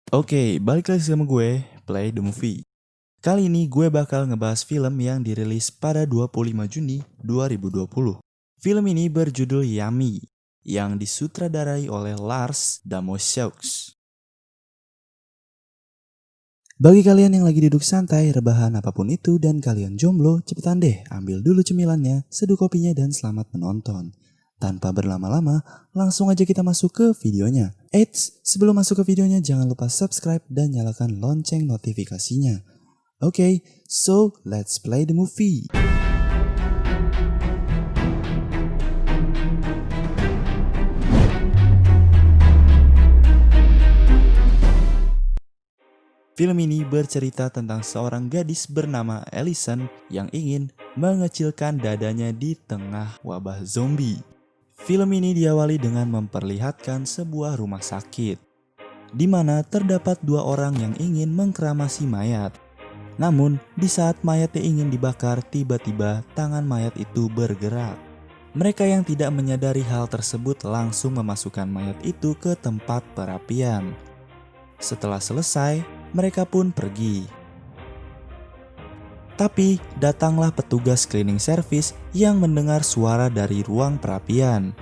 Oke, balik lagi sama gue, Play the Movie. Kali ini gue bakal ngebahas film yang dirilis pada 25 Juni 2020. Film ini berjudul Yummy, yang disutradarai oleh Lars Damosieux. Bagi kalian yang lagi duduk santai, rebahan apapun itu, dan kalian jomblo, cepetan deh ambil dulu cemilannya, seduh kopinya, dan selamat menonton. Tanpa berlama-lama, langsung aja kita masuk ke videonya. Eits, sebelum masuk ke videonya jangan lupa subscribe dan nyalakan lonceng notifikasinya. Oke, so let's play the movie. Film ini bercerita tentang seorang gadis bernama Allison yang ingin mengecilkan dadanya di tengah wabah zombie. Film ini diawali dengan memperlihatkan sebuah rumah sakit, di mana terdapat dua orang yang ingin mengkramasi mayat. Namun, di saat mayatnya ingin dibakar, tiba-tiba tangan mayat itu bergerak. Mereka yang tidak menyadari hal tersebut langsung memasukkan mayat itu ke tempat perapian. Setelah selesai, mereka pun pergi. Tapi datanglah petugas cleaning service yang mendengar suara dari ruang perapian.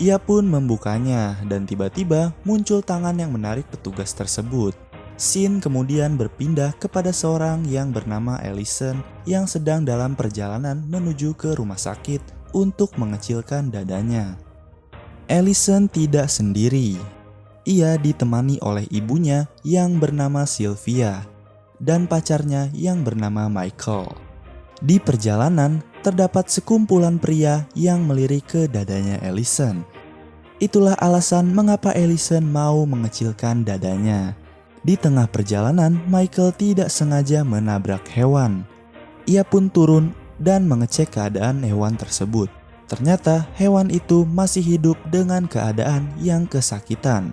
Ia pun membukanya dan tiba-tiba muncul tangan yang menarik petugas tersebut. Scene kemudian berpindah kepada seorang yang bernama Allison yang sedang dalam perjalanan menuju ke rumah sakit untuk mengecilkan dadanya. Allison tidak sendiri. Ia ditemani oleh ibunya yang bernama Sylvia dan pacarnya yang bernama Michael. Di perjalanan, terdapat sekumpulan pria yang melirik ke dadanya Allison. Itulah alasan mengapa Allison mau mengecilkan dadanya. Di tengah perjalanan, Michael tidak sengaja menabrak hewan. Ia pun turun dan mengecek keadaan hewan tersebut. Ternyata hewan itu masih hidup dengan keadaan yang kesakitan.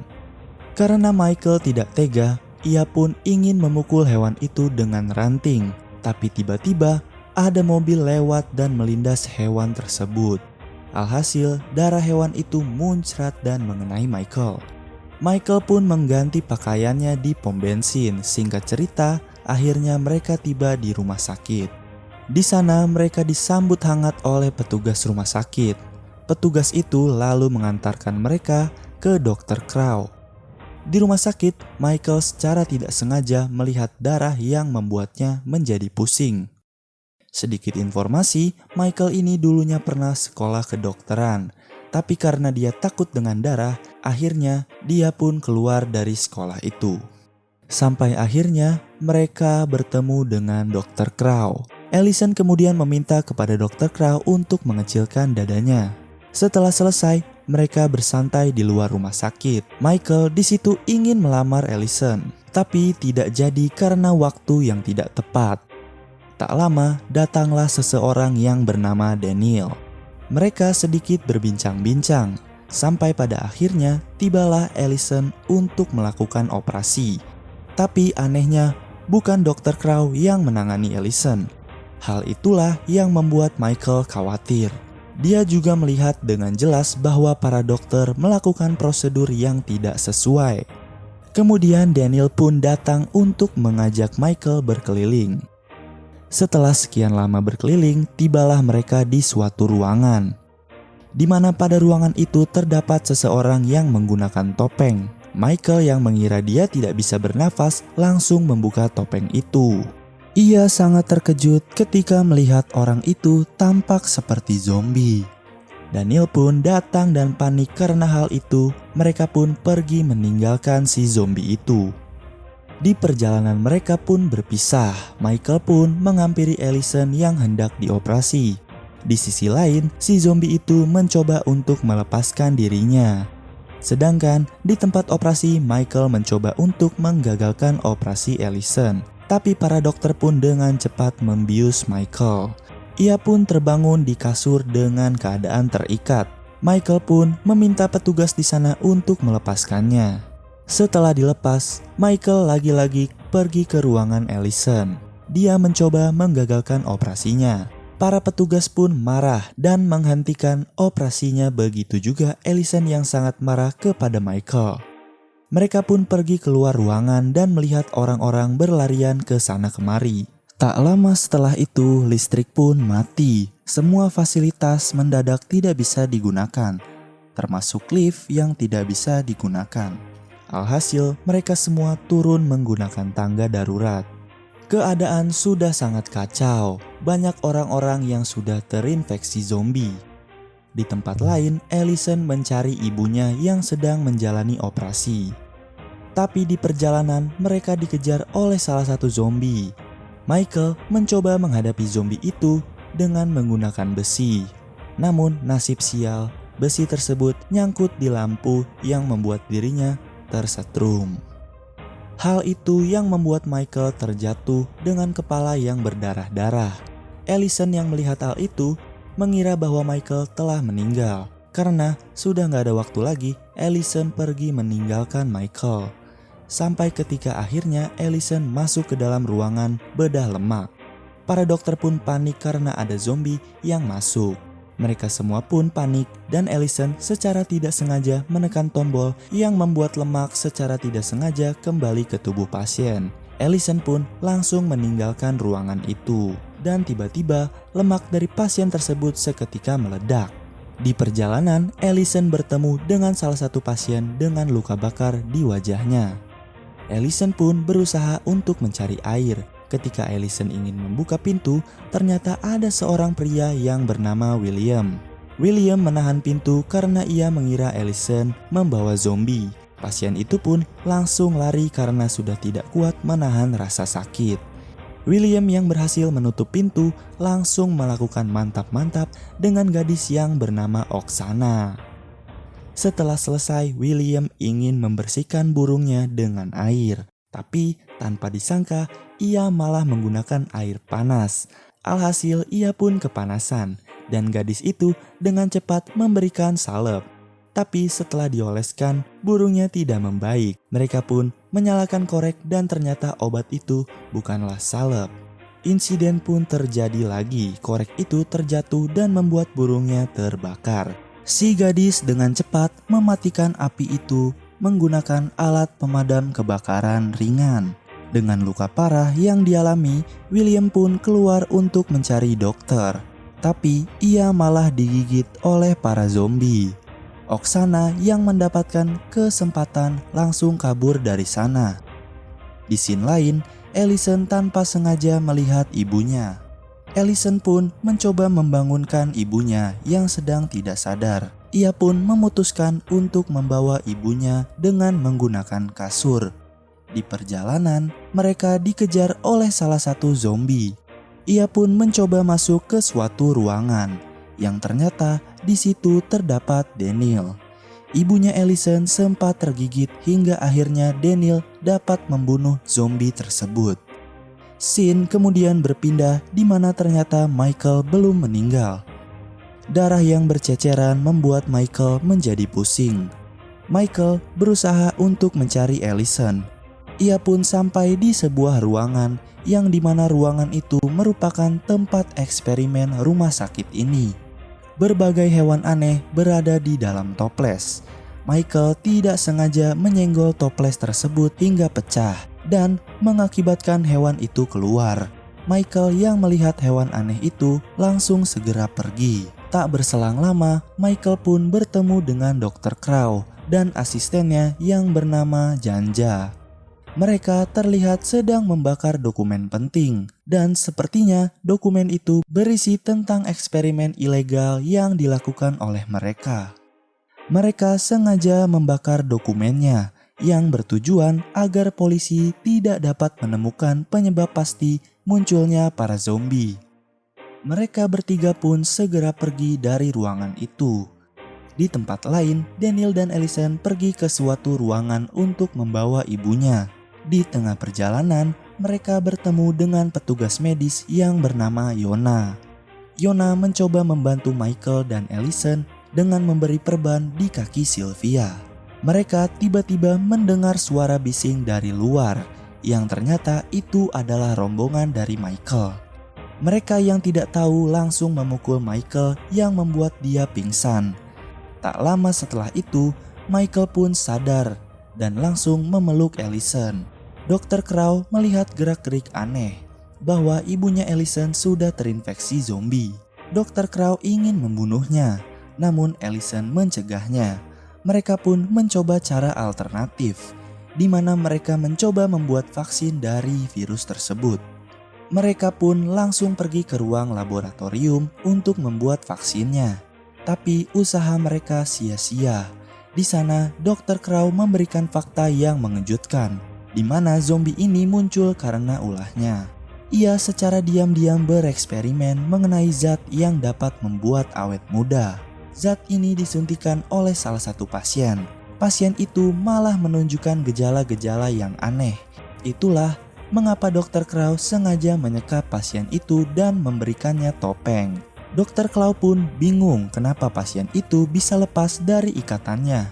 Karena Michael tidak tega, ia pun ingin memukul hewan itu dengan ranting. Tapi tiba-tiba ada mobil lewat dan melindas hewan tersebut. Alhasil, darah hewan itu muncrat dan mengenai Michael. Michael pun mengganti pakaiannya di pom bensin. Singkat cerita, akhirnya mereka tiba di rumah sakit. Di sana mereka disambut hangat oleh petugas rumah sakit. Petugas itu lalu mengantarkan mereka ke Dr. Crow. Di rumah sakit, Michael secara tidak sengaja melihat darah yang membuatnya menjadi pusing. Sedikit informasi, Michael ini dulunya pernah sekolah kedokteran, tapi karena dia takut dengan darah, akhirnya dia pun keluar dari sekolah itu. Sampai akhirnya mereka bertemu dengan Dr. Crow. Allison kemudian meminta kepada Dr. Crow untuk mengecilkan dadanya. Setelah selesai, mereka bersantai di luar rumah sakit. Michael di situ ingin melamar Allison, tapi tidak jadi karena waktu yang tidak tepat. Tak lama, datanglah seseorang yang bernama Daniel. Mereka sedikit berbincang-bincang, sampai pada akhirnya tibalah Allison untuk melakukan operasi. Tapi anehnya, bukan Dr. Crow yang menangani Allison. Hal itulah yang membuat Michael khawatir. Dia juga melihat dengan jelas bahwa para dokter melakukan prosedur yang tidak sesuai. Kemudian Daniel pun datang untuk mengajak Michael berkeliling. Setelah sekian lama berkeliling, tibalah mereka di suatu ruangan, di mana pada ruangan itu terdapat seseorang yang menggunakan topeng. Michael yang mengira dia tidak bisa bernafas langsung membuka topeng itu. Ia sangat terkejut ketika melihat orang itu tampak seperti zombie. Daniel pun datang dan panik karena hal itu. Mereka pun pergi meninggalkan si zombie itu. Di perjalanan mereka pun berpisah. Michael pun menghampiri Allison yang hendak dioperasi. Di sisi lain, si zombie itu mencoba untuk melepaskan dirinya. Sedangkan di tempat operasi, Michael mencoba untuk menggagalkan operasi Allison. Tapi para dokter pun dengan cepat membius Michael. Ia pun terbangun di kasur dengan keadaan terikat. Michael pun meminta petugas di sana untuk melepaskannya. Setelah dilepas, Michael lagi-lagi pergi ke ruangan Allison. Dia mencoba menggagalkan operasinya. Para petugas pun marah dan menghentikan operasinya, begitu juga Allison yang sangat marah kepada Michael. Mereka pun pergi keluar ruangan dan melihat orang-orang berlarian ke sana kemari. Tak lama setelah itu, listrik pun mati. Semua fasilitas mendadak tidak bisa digunakan, termasuk lift yang tidak bisa digunakan. Alhasil, mereka semua turun menggunakan tangga darurat. Keadaan sudah sangat kacau. Banyak orang-orang yang sudah terinfeksi zombie. Di tempat lain, Allison mencari ibunya yang sedang menjalani operasi. Tapi di perjalanan, mereka dikejar oleh salah satu zombie. Michael mencoba menghadapi zombie itu dengan menggunakan besi. Namun nasib sial, besi tersebut nyangkut di lampu yang membuat dirinya tersetrum. Hal itu yang membuat Michael terjatuh dengan kepala yang berdarah-darah. Allison yang melihat hal itu mengira bahwa Michael telah meninggal. Karena sudah gak ada waktu lagi, Allison pergi meninggalkan Michael. Sampai ketika akhirnya Allison masuk ke dalam ruangan bedah lemak. Para dokter pun panik karena ada zombie yang masuk. Mereka semua pun panik dan Allison secara tidak sengaja menekan tombol yang membuat lemak secara tidak sengaja kembali ke tubuh pasien. Allison pun langsung meninggalkan ruangan itu. Dan tiba-tiba lemak dari pasien tersebut seketika meledak. Di perjalanan, Allison bertemu dengan salah satu pasien dengan luka bakar di wajahnya. Allison pun berusaha untuk mencari air. Ketika Allison ingin membuka pintu, ternyata ada seorang pria yang bernama William. William menahan pintu karena ia mengira Allison membawa zombie. Pasien itu pun langsung lari karena sudah tidak kuat menahan rasa sakit. William yang berhasil menutup pintu langsung melakukan mantap-mantap dengan gadis yang bernama Oksana. Setelah selesai, William ingin membersihkan burungnya dengan air. Tapi tanpa disangka, ia malah menggunakan air panas. Alhasil ia pun kepanasan dan gadis itu dengan cepat memberikan salep. Tapi setelah dioleskan, burungnya tidak membaik. Mereka pun menyalakan korek dan ternyata obat itu bukanlah salep. Insiden pun terjadi lagi. Korek itu terjatuh dan membuat burungnya terbakar. Si gadis dengan cepat mematikan api itu menggunakan alat pemadam kebakaran ringan. Dengan luka parah yang dialami, William pun keluar untuk mencari dokter. Tapi ia malah digigit oleh para zombie. Oksana yang mendapatkan kesempatan langsung kabur dari sana. Di scene lain, Allison tanpa sengaja melihat ibunya. Allison pun mencoba membangunkan ibunya yang sedang tidak sadar. Ia pun memutuskan untuk membawa ibunya dengan menggunakan kasur. Di perjalanan, mereka dikejar oleh salah satu zombie. Ia pun mencoba masuk ke suatu ruangan. Yang ternyata di situ terdapat Daniel. Ibunya Allison sempat tergigit hingga akhirnya Daniel dapat membunuh zombie tersebut. Scene kemudian berpindah di mana ternyata Michael belum meninggal. Darah yang berceceran membuat Michael menjadi pusing. Michael berusaha untuk mencari Allison. Ia pun sampai di sebuah ruangan yang dimana ruangan itu merupakan tempat eksperimen rumah sakit ini. Berbagai hewan aneh berada di dalam toples. Michael tidak sengaja menyenggol toples tersebut hingga pecah dan mengakibatkan hewan itu keluar. Michael yang melihat hewan aneh itu langsung segera pergi. Tak berselang lama, Michael pun bertemu dengan Dr. Crow dan asistennya yang bernama Janja. Mereka terlihat sedang membakar dokumen penting dan sepertinya dokumen itu berisi tentang eksperimen ilegal yang dilakukan oleh mereka. Mereka sengaja membakar dokumennya yang bertujuan agar polisi tidak dapat menemukan penyebab pasti munculnya para zombie. Mereka bertiga pun segera pergi dari ruangan itu. Di tempat lain, Daniel dan Allison pergi ke suatu ruangan untuk membawa ibunya. Di tengah perjalanan, mereka bertemu dengan petugas medis yang bernama Yona. Yona mencoba membantu Michael dan Allison dengan memberi perban di kaki Sylvia. Mereka tiba-tiba mendengar suara bising dari luar, yang ternyata itu adalah rombongan dari Michael. Mereka yang tidak tahu langsung memukul Michael yang membuat dia pingsan. Tak lama setelah itu, Michael pun sadar dan langsung memeluk Allison. Dr. Crow melihat gerak-gerik aneh bahwa ibunya Allison sudah terinfeksi zombie. Dr. Crow ingin membunuhnya, namun Allison mencegahnya. Mereka pun mencoba cara alternatif, di mana mereka mencoba membuat vaksin dari virus tersebut. Mereka pun langsung pergi ke ruang laboratorium untuk membuat vaksinnya. Tapi usaha mereka sia-sia. Di sana, Dr. Crow memberikan fakta yang mengejutkan, di mana zombie ini muncul karena ulahnya. Ia secara diam-diam bereksperimen mengenai zat yang dapat membuat awet muda. Zat ini disuntikan oleh salah satu pasien. Pasien itu malah menunjukkan gejala-gejala yang aneh. Itulah mengapa Dr. Crow sengaja menyekap pasien itu dan memberikannya topeng. Dr. Crow pun bingung kenapa pasien itu bisa lepas dari ikatannya.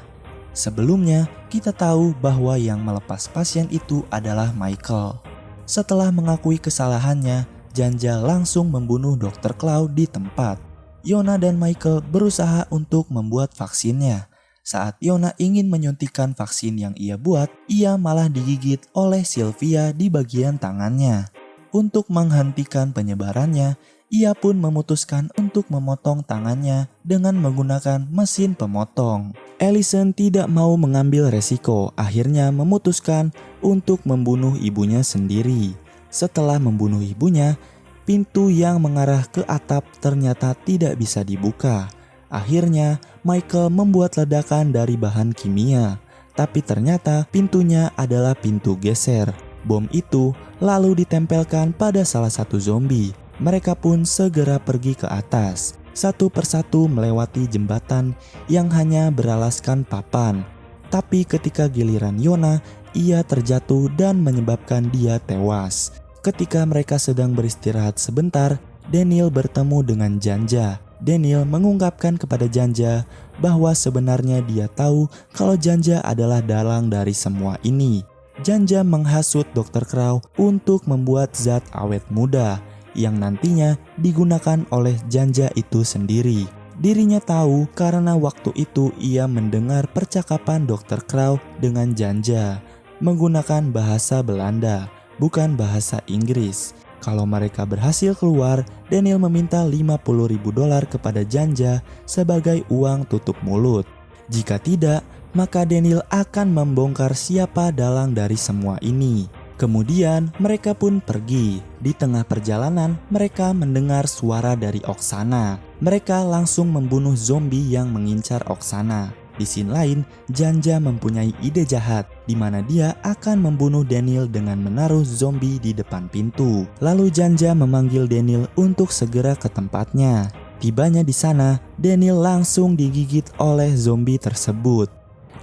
Sebelumnya, kita tahu bahwa yang melepas pasien itu adalah Michael. Setelah mengakui kesalahannya, Janja langsung membunuh Dr. Crow di tempat. Yona dan Michael berusaha untuk membuat vaksinnya. Saat Yona ingin menyuntikkan vaksin yang ia buat, ia malah digigit oleh Sylvia di bagian tangannya. Untuk menghentikan penyebarannya, ia pun memutuskan untuk memotong tangannya dengan menggunakan mesin pemotong. Allison tidak mau mengambil resiko, akhirnya memutuskan untuk membunuh ibunya sendiri. Setelah membunuh ibunya, pintu yang mengarah ke atap ternyata tidak bisa dibuka. Akhirnya, Michael membuat ledakan dari bahan kimia, tapi ternyata pintunya adalah pintu geser. Bom itu lalu ditempelkan pada salah satu zombie. Mereka pun segera pergi ke atas, satu persatu melewati jembatan yang hanya beralaskan papan. Tapi ketika giliran Yona, ia terjatuh dan menyebabkan dia tewas. Ketika mereka sedang beristirahat sebentar, Daniel bertemu dengan Janja. Daniel mengungkapkan kepada Janja bahwa sebenarnya dia tahu kalau Janja adalah dalang dari semua ini. Janja menghasut Dr. Crow untuk membuat zat awet muda yang nantinya digunakan oleh Janja itu sendiri. Dirinya tahu karena waktu itu ia mendengar percakapan Dr. Crow dengan Janja menggunakan bahasa Belanda, bukan bahasa Inggris. Kalau mereka berhasil keluar, Daniel meminta $50.000 kepada Janja sebagai uang tutup mulut. Jika tidak, maka Daniel akan membongkar siapa dalang dari semua ini. Kemudian mereka pun pergi. Di tengah perjalanan, mereka mendengar suara dari Oksana. Mereka langsung membunuh zombie yang mengincar Oksana. Di scene lain, Janja mempunyai ide jahat di mana dia akan membunuh Daniel dengan menaruh zombie di depan pintu. Lalu Janja memanggil Daniel untuk segera ke tempatnya. Tibanya di sana, Daniel langsung digigit oleh zombie tersebut.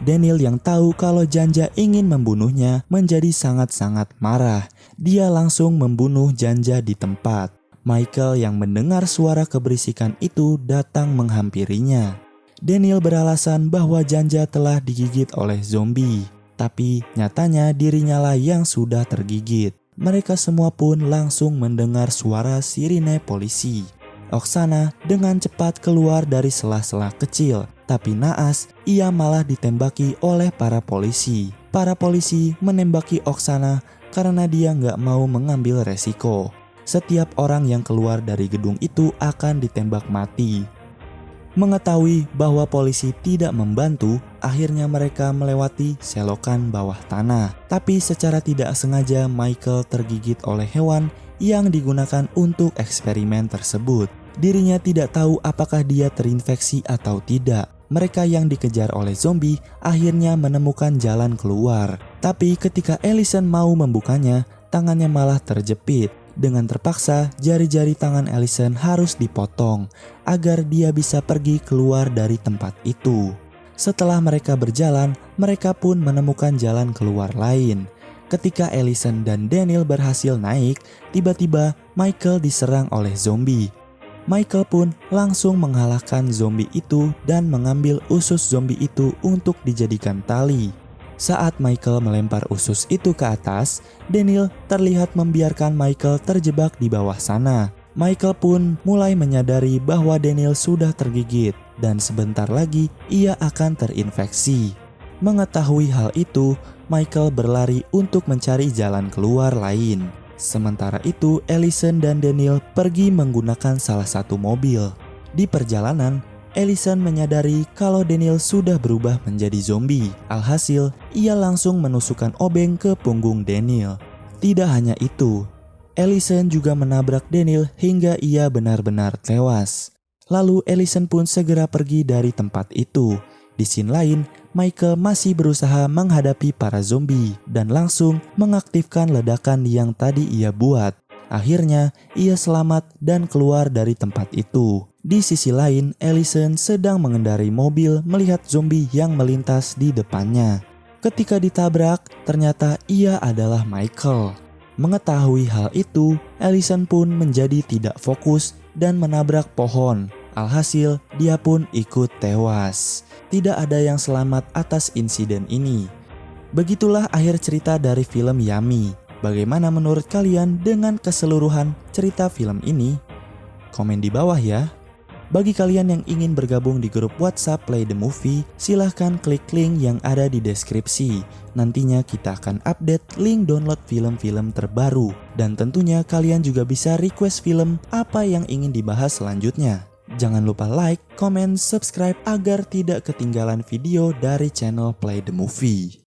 Daniel yang tahu kalau Janja ingin membunuhnya menjadi sangat-sangat marah. Dia langsung membunuh Janja di tempat. Michael yang mendengar suara keberisikan itu datang menghampirinya. Daniel beralasan bahwa Janja telah digigit oleh zombie, tapi nyatanya dirinya lah yang sudah tergigit. Mereka semua pun langsung mendengar suara sirine polisi. Oksana dengan cepat keluar dari sela-sela kecil, tapi naas ia malah ditembaki oleh para polisi. Para polisi menembaki Oksana karena dia nggak mau mengambil resiko. Setiap orang yang keluar dari gedung itu akan ditembak mati. Mengetahui bahwa polisi tidak membantu, akhirnya mereka melewati selokan bawah tanah. Tapi secara tidak sengaja Michael tergigit oleh hewan yang digunakan untuk eksperimen tersebut. Dirinya tidak tahu apakah dia terinfeksi atau tidak. Mereka yang dikejar oleh zombie akhirnya menemukan jalan keluar. Tapi ketika Allison mau membukanya, tangannya malah terjepit. Dengan terpaksa, jari-jari tangan Allison harus dipotong agar dia bisa pergi keluar dari tempat itu. Setelah mereka berjalan, mereka pun menemukan jalan keluar lain. Ketika Allison dan Daniel berhasil naik, tiba-tiba Michael diserang oleh zombie. Michael pun langsung mengalahkan zombie itu dan mengambil usus zombie itu untuk dijadikan tali. Saat Michael melempar usus itu ke atas, Daniel terlihat membiarkan Michael terjebak di bawah sana. Michael pun mulai menyadari bahwa Daniel sudah tergigit dan sebentar lagi ia akan terinfeksi. Mengetahui hal itu, Michael berlari untuk mencari jalan keluar lain. Sementara itu, Allison dan Daniel pergi menggunakan salah satu mobil. Di perjalanan, Allison menyadari kalau Daniel sudah berubah menjadi zombie. Alhasil, ia langsung menusukkan obeng ke punggung Daniel. Tidak hanya itu, Allison juga menabrak Daniel hingga ia benar-benar tewas. Lalu Allison pun segera pergi dari tempat itu. Di scene lain, Michael masih berusaha menghadapi para zombie dan langsung mengaktifkan ledakan yang tadi ia buat. Akhirnya, ia selamat dan keluar dari tempat itu. Di sisi lain, Allison sedang mengendarai mobil melihat zombie yang melintas di depannya. Ketika ditabrak, ternyata ia adalah Michael. Mengetahui hal itu, Allison pun menjadi tidak fokus dan menabrak pohon. Alhasil, dia pun ikut tewas. Tidak ada yang selamat atas insiden ini. Begitulah akhir cerita dari film Yummy. Bagaimana menurut kalian dengan keseluruhan cerita film ini? Komen di bawah ya. Bagi kalian yang ingin bergabung di grup WhatsApp Play the Movie, silahkan klik link yang ada di deskripsi. Nantinya kita akan update link download film-film terbaru. Dan tentunya kalian juga bisa request film apa yang ingin dibahas selanjutnya. Jangan lupa like, comment, subscribe agar tidak ketinggalan video dari channel Play the Movie.